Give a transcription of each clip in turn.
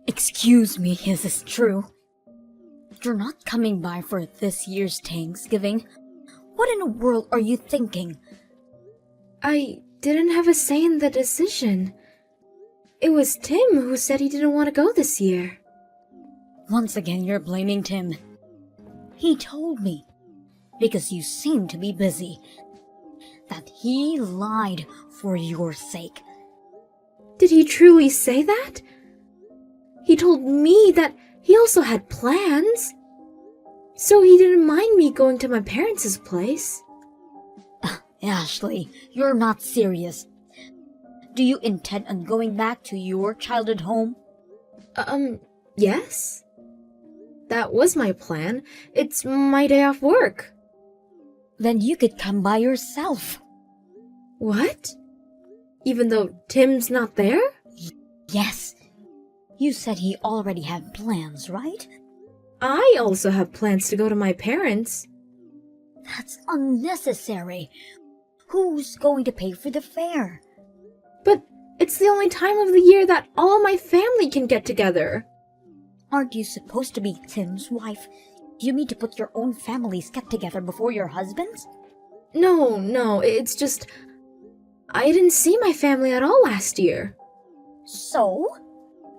Excuse me, is this true? You're not coming by for this year's Thanksgiving. What in the world are you thinking? I didn't have a say in the decision. It was Tim who said he didn't want to go this year. Once again, you're blaming Tim. He told me, because you seem to be busy, that he lied for your sake. Did he truly say that? He told me that he also had plans. So he didn't mind me going to my parents' place. Ashley, you're not serious. Do you intend on going back to your childhood home? Yes. That was my plan. It's my day off work. Then you could come by yourself. What? Even though Tim's not there? Yes. You said he already had plans, right? I also have plans to go to my parents. That's unnecessary. Who's going to pay for the fare? But it's the only time of the year that all my family can get together. Aren't you supposed to be Tim's wife? You mean to put your own family's get together before your husband's? No, it's just... I didn't see my family at all last year. So?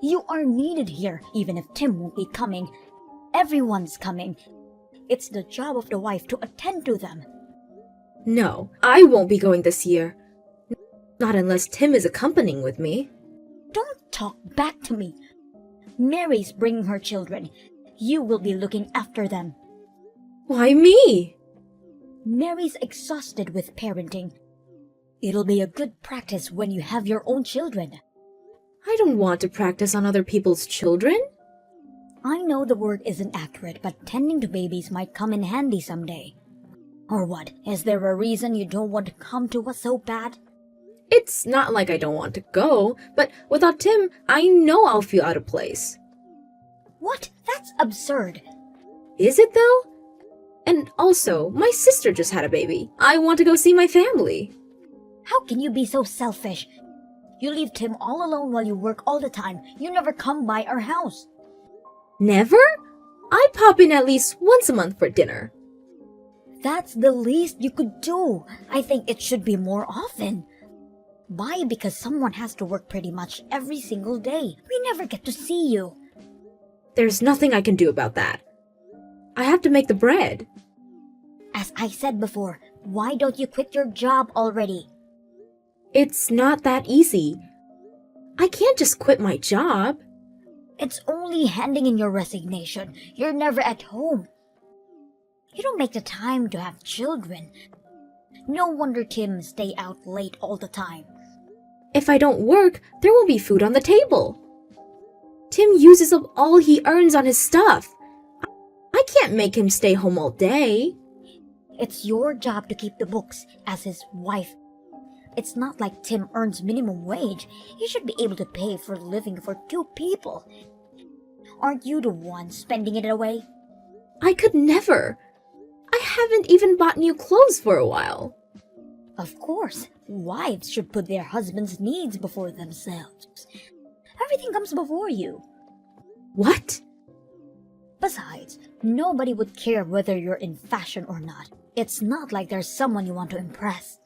You are needed here, even if Tim won't be coming. Everyone's coming. It's the job of the wife to attend to them. No, I won't be going this year. Not unless Tim is accompanying with me. Don't talk back to me. Mary's bringing her children. You will be looking after them. Why me? Mary's exhausted with parenting. It'll be a good practice when you have your own children. I don't want to practice on other people's children. I know the word isn't accurate, but tending to babies might come in handy someday. Or what? Is there a reason you don't want to come to us so bad? It's not like I don't want to go, but without Tim, I know I'll feel out of place. What? That's absurd. Is it though? And also, my sister just had a baby. I want to go see my family. How can you be so selfish? You leave Tim all alone while you work all the time. You never come by our house. Never? I pop in at least once a month for dinner. That's the least you could do. I think it should be more often. Why? Because someone has to work pretty much every single day. We never get to see you. There's nothing I can do about that. I have to make the bread. As I said before, why don't you quit your job already? It's not that easy. I can't just quit my job. It's only handing in your resignation. You're never at home. You don't make the time to have children. No wonder Tim stay out late all the time. If I don't work, there won't be food on the table. Tim uses up all he earns on his stuff. I can't make him stay home all day. It's your job to keep the books as his wife. It's not like Tim earns minimum wage. He should be able to pay for a living for two people. Aren't you the one spending it away? I could never. I haven't even bought new clothes for a while. Of course, wives should put their husband's needs before themselves. Everything comes before you. What? Besides, nobody would care whether you're in fashion or not. It's not like there's someone you want to impress.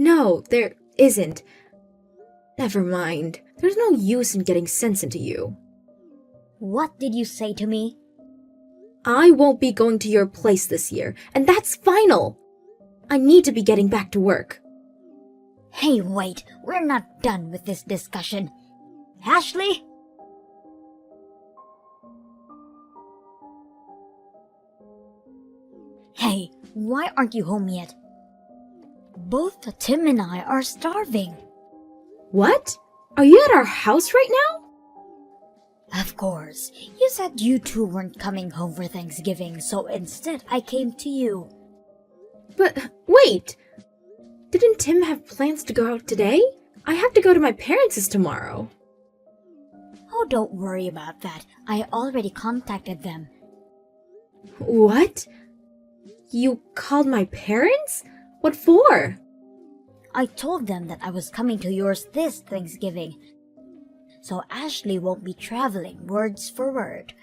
No, there isn't. Never mind. There's no use in getting sense into you. What did you say to me? I won't be going to your place this year, and that's final. I need to be getting back to work. Hey, wait. We're not done with this discussion. Ashley? Hey, why aren't you home yet? Both Tim and I are starving. What? Are you at our house right now? Of course. You said you two weren't coming home for Thanksgiving, so instead I came to you. But wait! Didn't Tim have plans to go out today? I have to go to my parents' tomorrow. Oh, don't worry about that. I already contacted them. What? You called my parents? What for? I told them that I was coming to yours this Thanksgiving. so Ashley won't be traveling words for word.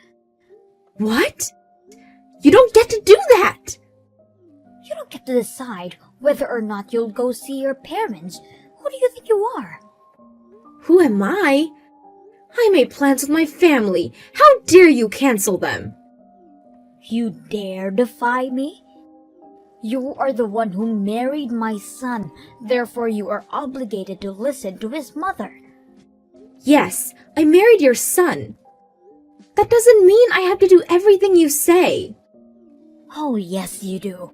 What? You don't get to do that! You don't get to decide whether or not you'll go see your parents. Who do you think you are? Who am I? I made plans with my family. How dare you cancel them? You dare defy me? You are the one who married my son, therefore you are obligated to listen to his mother. Yes, I married your son. That doesn't mean I have to do everything you say. Oh, yes, you do.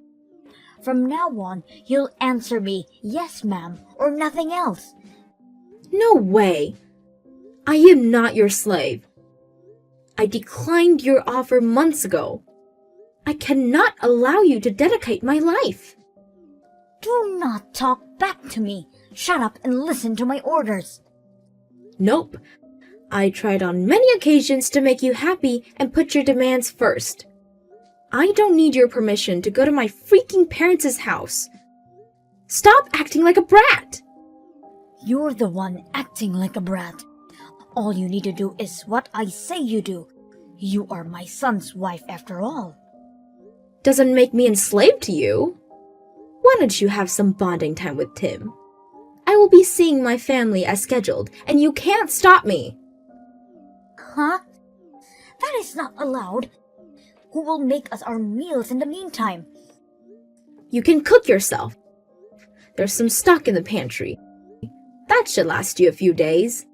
From now on, you'll answer me, yes, ma'am, or nothing else. No way. I am not your slave. I declined your offer months ago. I cannot allow you to dedicate my life. Do not talk back to me. Shut up and listen to my orders. Nope. I tried on many occasions to make you happy and put your demands first. I don't need your permission to go to my freaking parents' house. Stop acting like a brat. You're the one acting like a brat. All you need to do is what I say you do. You are my son's wife after all. Doesn't make me enslaved to you. Why don't you have some bonding time with Tim? I will be seeing my family as scheduled, and you can't stop me. Huh? That is not allowed. Who will make us our meals in the meantime? You can cook yourself. There's some stock in the pantry. That should last you a few days.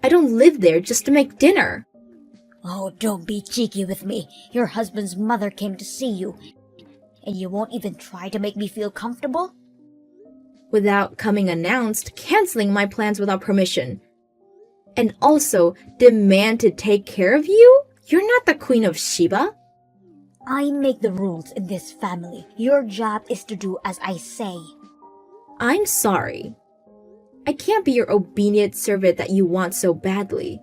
I don't live there just to make dinner. Oh, don't be cheeky with me. Your husband's mother came to see you, and you won't even try to make me feel comfortable? Without coming announced, canceling my plans without permission. And also demand to take care of you? You're not the Queen of Sheba. I make the rules in this family. Your job is to do as I say. I'm sorry. I can't be your obedient servant that you want so badly.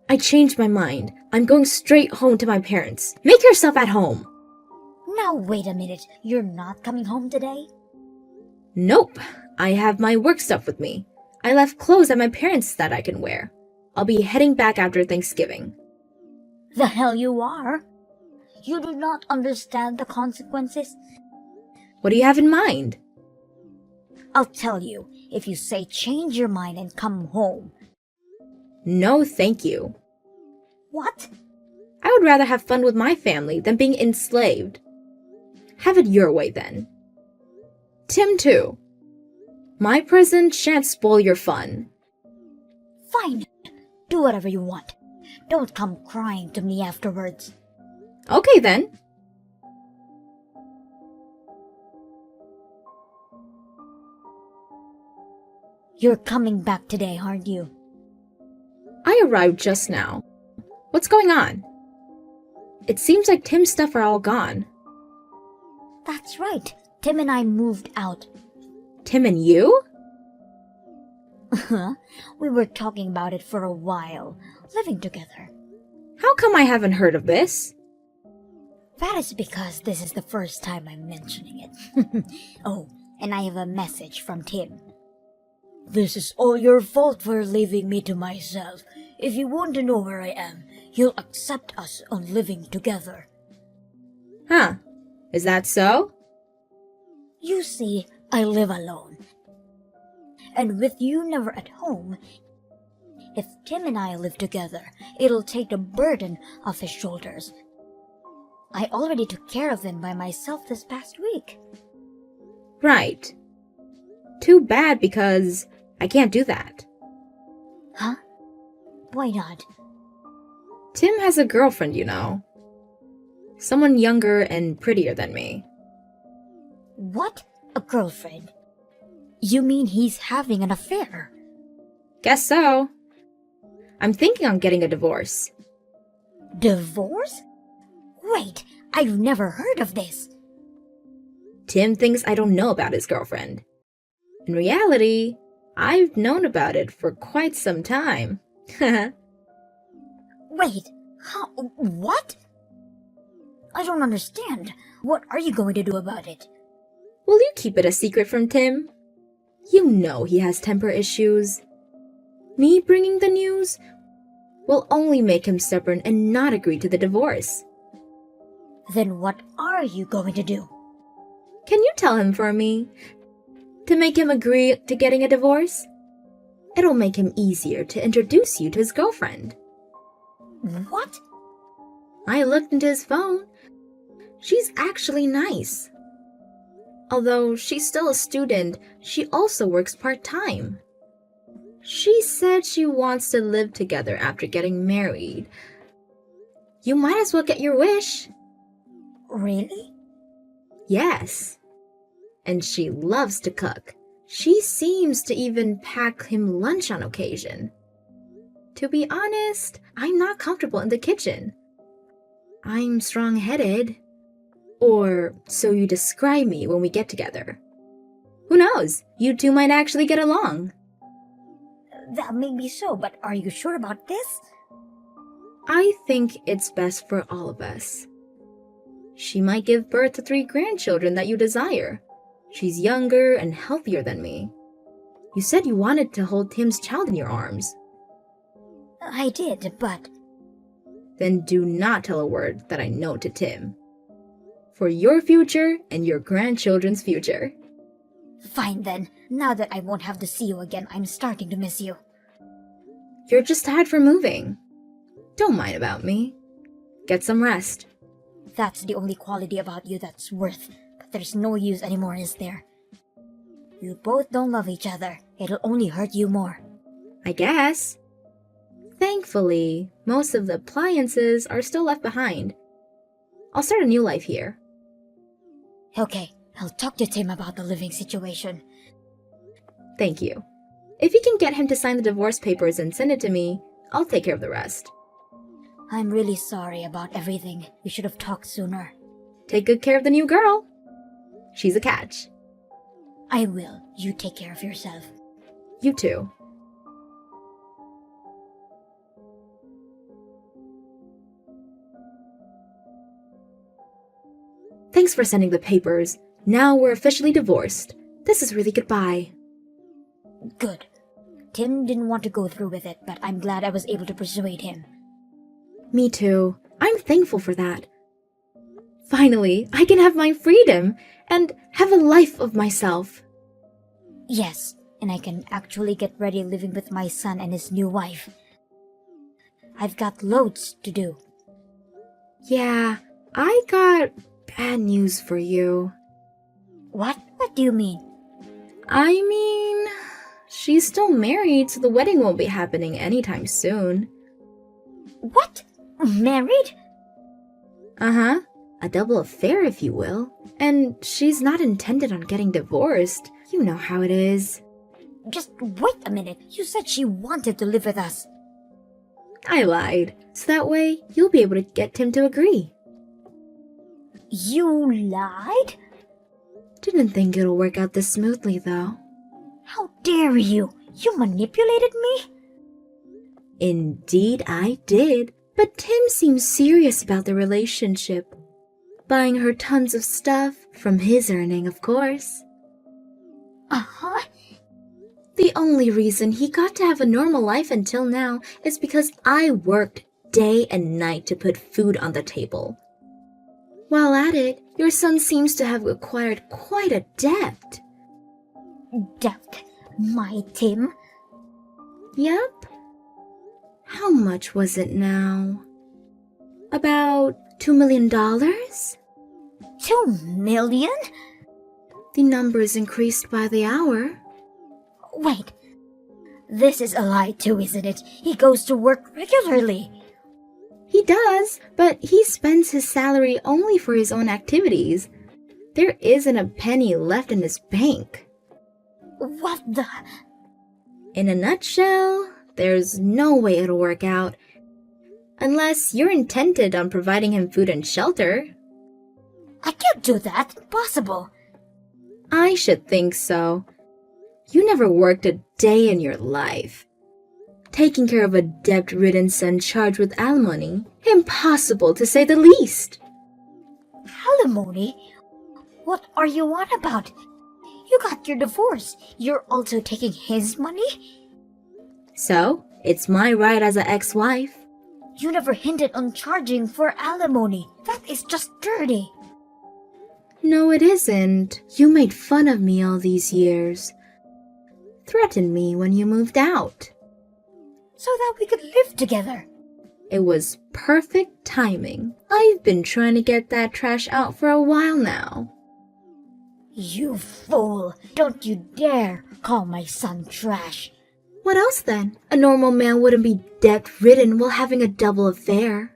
I changed my mind. I'm going straight home to my parents. Make yourself at home. Now wait a minute. You're not coming home today? Nope. I have my work stuff with me. I left clothes at my parents' that I can wear. I'll be heading back after Thanksgiving. The hell you are? You do not understand the consequences? What do you have in mind? I'll tell you if you say change your mind and come home. No, thank you. What? I would rather have fun with my family than being enslaved. Have it your way then. Tim, too. My present shan't spoil your fun. Fine. Do whatever you want. Don't come crying to me afterwards. Okay then. You're coming back today, aren't you? I arrived just now. What's going on? It seems like Tim's stuff are all gone. That's right. Tim and I moved out. Tim and you? We were talking about it for a while, living together. How come I haven't heard of this? That is because this is the first time I'm mentioning it. Oh, and I have a message from Tim. This is all your fault for leaving me to myself. If you want to know where I am, you'll accept us on living together. Huh. Is that so? You see, I live alone. And with you never at home, if Tim and I live together, it'll take the burden off his shoulders. I already took care of him by myself this past week. Right. Too bad because I can't do that. Huh? Why not? Tim has a girlfriend, you know. Someone younger and prettier than me. What? A girlfriend? You mean he's having an affair? Guess so. I'm thinking on getting a divorce. Divorce? Wait, I've never heard of this. Tim thinks I don't know about his girlfriend. In reality, I've known about it for quite some time. Wait, how? What? I don't understand. What are you going to do about it? Will you keep it a secret from Tim? You know he has temper issues. Me bringing the news will only make him stubborn and not agree to the divorce. Then what are you going to do? Can you tell him for me? To make him agree to getting a divorce? It'll make him easier to introduce you to his girlfriend. What? I looked into his phone. She's actually nice. Although she's still a student, she also works part-time. She said she wants to live together after getting married. You might as well get your wish. Really? Yes. And she loves to cook. She seems to even pack him lunch on occasion. To be honest, I'm not comfortable in the kitchen. I'm strong-headed. Or so you describe me when we get together. Who knows? You two might actually get along. That may be so, but are you sure about this? I think it's best for all of us. She might give birth to 3 grandchildren that you desire. She's younger and healthier than me. You said you wanted to hold Tim's child in your arms. I did, but... Then do not tell a word that I know to Tim. For your future and your grandchildren's future. Fine then. Now that I won't have to see you again, I'm starting to miss you. You're just tired from moving. Don't mind about me. Get some rest. That's the only quality about you that's worth. But there's no use anymore, is there? You both don't love each other. It'll only hurt you more. I guess. Thankfully, most of the appliances are still left behind. I'll start a new life here. Okay, I'll talk to Tim about the living situation. Thank you. If you can get him to sign the divorce papers and send it to me, I'll take care of the rest. I'm really sorry about everything. We should have talked sooner. Take good care of the new girl. She's a catch. I will. You take care of yourself. You too. Thanks for sending the papers. Now we're officially divorced. This is really goodbye. Good. Tim didn't want to go through with it, but I'm glad I was able to persuade him. Me too. I'm thankful for that. Finally, I can have my freedom and have a life of myself. Yes, and I can actually get ready living with my son and his new wife. I've got loads to do. Yeah, I got bad news for you. What? What do you mean? I mean, she's still married, so the wedding won't be happening anytime soon. What? Married? Uh-huh. A double affair, if you will. And she's not intended on getting divorced. You know how it is. Just wait a minute. You said she wanted to live with us. I lied. So that way, you'll be able to get Tim to agree. You lied? Didn't think it'll work out this smoothly, though. How dare you? You manipulated me? Indeed, I did. But Tim seems serious about the relationship. Buying her tons of stuff, from his earning, of course. Uh-huh. The only reason he got to have a normal life until now is because I worked day and night to put food on the table. While at it, your son seems to have acquired quite a debt. Debt? My Tim? Yep. How much was it now? About $2 million? 2 million? The numbers increased by the hour. Wait. This is a lie too, isn't it? He goes to work regularly. He does, but he spends his salary only for his own activities. There isn't a penny left in his bank. What the... In a nutshell, there's no way it'll work out. Unless you're intended on providing him food and shelter. I can't do that. Impossible. I should think so. You never worked a day in your life. Taking care of a debt-ridden son charged with alimony. Impossible, to say the least. Alimony? What are you on about? You got your divorce. You're also taking his money? So, it's my right as an ex-wife. You never hinted on charging for alimony. That is just dirty. No, it isn't. You made fun of me all these years. Threatened me when you moved out. So that we could live together. It was perfect timing. I've been trying to get that trash out for a while now. You fool. Don't you dare call my son trash. What else then? A normal man wouldn't be debt-ridden while having a double affair.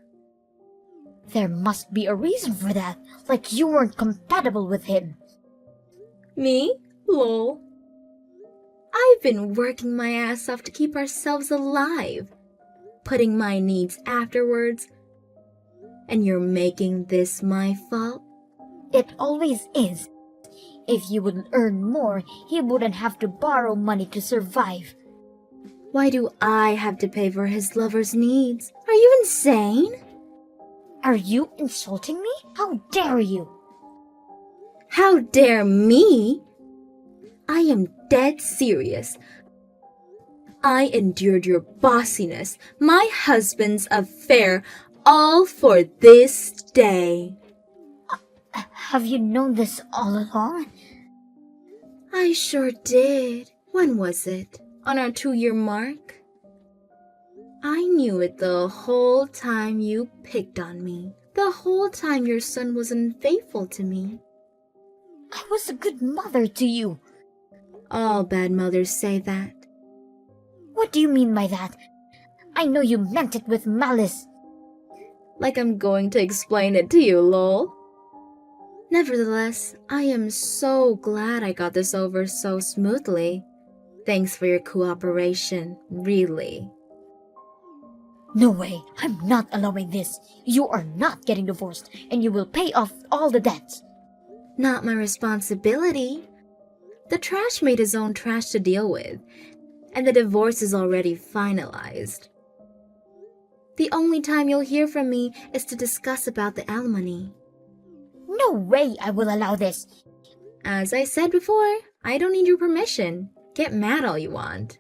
There must be a reason for that, like you weren't compatible with him. Me? Lol. I've been working my ass off to keep ourselves alive, putting my needs afterwards, and you're making this my fault? It always is. If you would earn more, he wouldn't have to borrow money to survive. Why do I have to pay for his lover's needs? Are you insane? Are you insulting me? How dare you? How dare me? I am dead serious. I endured your bossiness, my husband's affair, all for this day. Have you known this all along? I sure did. When was it? On our 2-year mark? I knew it the whole time you picked on me. The whole time your son was unfaithful to me. I was a good mother to you. All bad mothers say that. What do you mean by that? I know you meant it with malice. Like I'm going to explain it to you, lol. Nevertheless, I am so glad I got this over so smoothly. Thanks for your cooperation, really. No way, I'm not allowing this. You are not getting divorced, and you will pay off all the debts. Not my responsibility. The trash made his own trash to deal with, and the divorce is already finalized. The only time you'll hear from me is to discuss about the alimony. No way I will allow this. As I said before, I don't need your permission. Get mad all you want.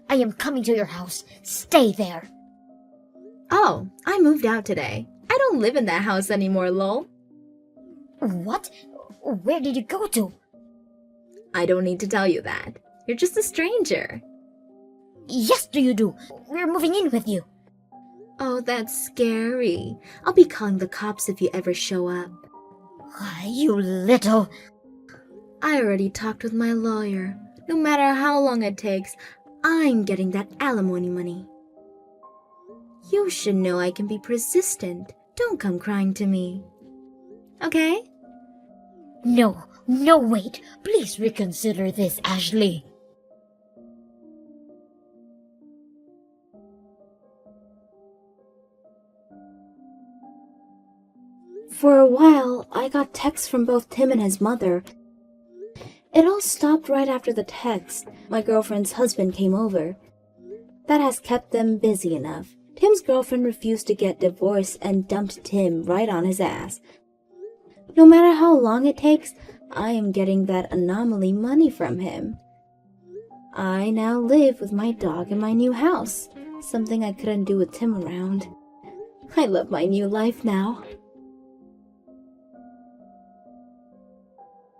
I am coming to your house. Stay there. Oh, I moved out today. I don't live in that house anymore, lol. What? Where did you go to? I don't need to tell you that. You're just a stranger. Yes, do you do? We're moving in with you. Oh, that's scary. I'll be calling the cops if you ever show up. You little... I already talked with my lawyer. No matter how long it takes, I'm getting that alimony money. You should know I can be persistent. Don't come crying to me. Okay? No, wait. Please reconsider this, Ashley. For a while, I got texts from both Tim and his mother. It all stopped right after the text. My girlfriend's husband came over. That has kept them busy enough. Tim's girlfriend refused to get divorced and dumped Tim right on his ass. No matter how long it takes, I am getting that anomaly money from him. I now live with my dog in my new house, something I couldn't do with Tim around. I love my new life now.